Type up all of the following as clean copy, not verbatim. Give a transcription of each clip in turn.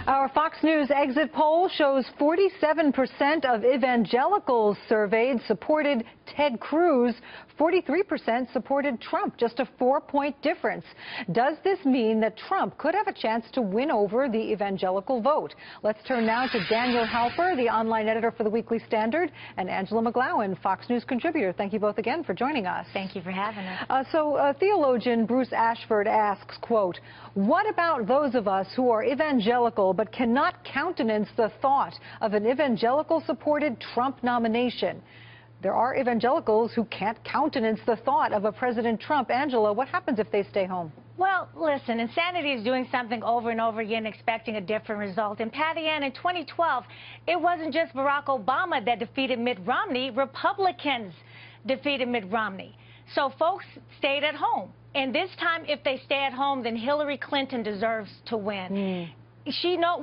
Our Fox News exit poll shows 47% of evangelicals surveyed supported Ted Cruz. 43% supported Trump, just a 4-point difference. Does this mean that Trump could have a chance to win over the evangelical vote? Let's turn now to Daniel Halper, the online editor for the Weekly Standard, and Angela McGlowan, Fox News contributor. Thank you both again for joining us. Thank you for having us. Theologian Bruce Ashford asks, quote, "What about those of us who are evangelical but cannot countenance the thought of an evangelical-supported Trump nomination?" There are evangelicals who can't countenance the thought of a President Trump. Angela, what happens if they stay home? Well, listen, insanity is doing something over and over again, expecting a different result. And Patty Ann, in 2012, it wasn't just Barack Obama that defeated Mitt Romney. Republicans defeated Mitt Romney. So folks stayed at home. And this time, if they stay at home, then Hillary Clinton deserves to win.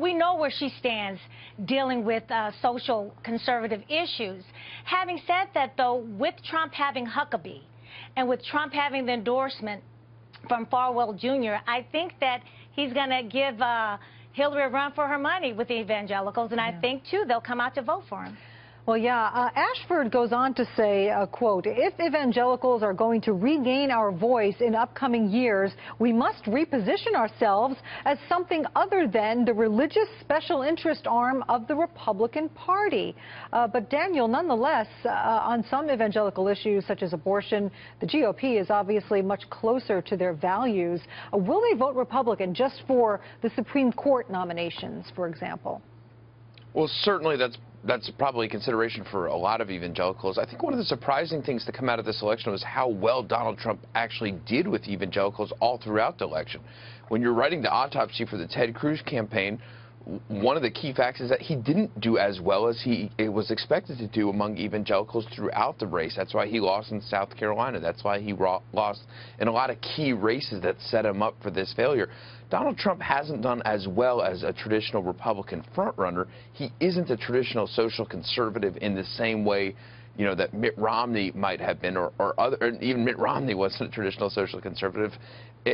We know where she stands dealing with social conservative issues. Having said that, though, with Trump having Huckabee and with Trump having the endorsement from Falwell Jr., I think that he's going to give Hillary a run for her money with the evangelicals, and I think, too, they'll come out to vote for him. Well, yeah, Ashford goes on to say, quote, "If evangelicals are going to regain our voice in upcoming years, we must reposition ourselves as something other than the religious special interest arm of the Republican Party." But Daniel, nonetheless, on some evangelical issues such as abortion, the GOP is obviously much closer to their values. Will they vote Republican just for the Supreme Court nominations, for example? Well, certainly that's probably a consideration for a lot of evangelicals. I think one of the surprising things to come out of this election was how well Donald Trump actually did with evangelicals all throughout the election. When you're writing the autopsy for the Ted Cruz campaign, one of the key facts is that he didn't do as well as he was expected to do among evangelicals throughout the race. That's why he lost in South Carolina. That's why he lost in a lot of key races that set him up for this failure. Donald Trump hasn't done as well as a traditional Republican frontrunner. He isn't a traditional social conservative in the same way, you know, that Mitt Romney might have been, or even Mitt Romney wasn't a traditional social conservative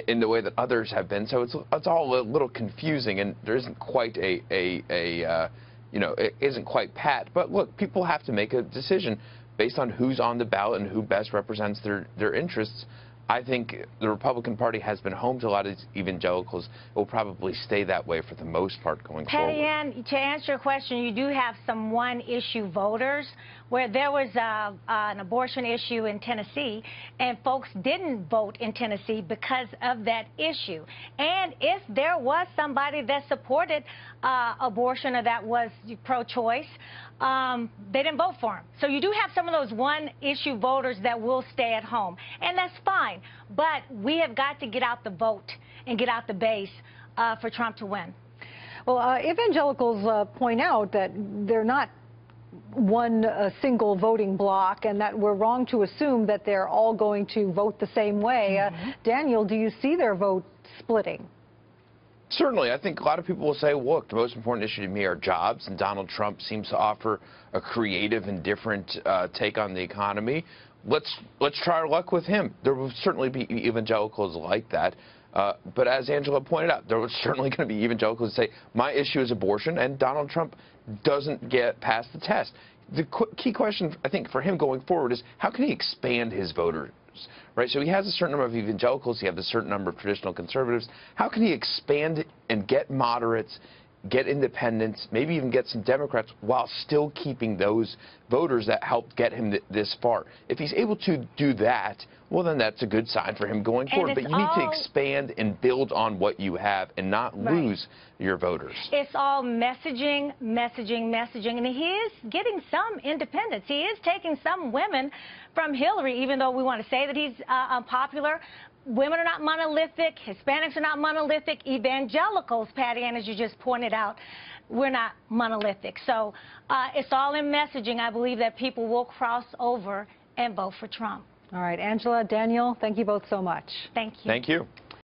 in the way that others have been. So it's all a little confusing, and there isn't quite you know, it isn't quite pat. But look, people have to make a decision based on who's on the ballot and who best represents their interests. I think the Republican Party has been home to a lot of these evangelicals. It will probably stay that way for the most part going forward. Patty Ann, to answer your question, you do have some one-issue voters where there was an abortion issue in Tennessee, and folks didn't vote in Tennessee because of that issue. And if there was somebody that supported abortion or that was pro-choice, they didn't vote for him. So you do have some of those one-issue voters that will stay at home, and that's fine. But we have got to get out the vote and get out the base for Trump to win. Well, evangelicals point out that they're not one single voting bloc, and that we're wrong to assume that they're all going to vote the same way. Daniel, do you see their vote splitting? Certainly. I think a lot of people will say, look, the most important issue to me are jobs, and Donald Trump seems to offer a creative and different take on the economy. Let's try our luck with him. There will certainly be evangelicals like that. But as Angela pointed out, there was certainly going to be evangelicals who say, my issue is abortion, and Donald Trump doesn't get past the test. The key question, I think, for him going forward is how can he expand his voters? Right, so he has a certain number of evangelicals, he has a certain number of traditional conservatives. How can he expand and get moderates, get independents, maybe even get some Democrats, while still keeping those voters that helped get him this far? If he's able to do that, well, then that's a good sign for him going forward. But you need to expand and build on what you have and not lose your voters. It's all messaging, messaging, messaging. And he is getting some independents. He is taking some women from Hillary, even though we want to say that he's unpopular. Women are not monolithic. Hispanics are not monolithic. Evangelicals, Patty Ann, as you just pointed out, we're not monolithic. So it's all in messaging. I believe that people will cross over and vote for Trump. All right, Angela, Daniel, thank you both so much. Thank you. Thank you.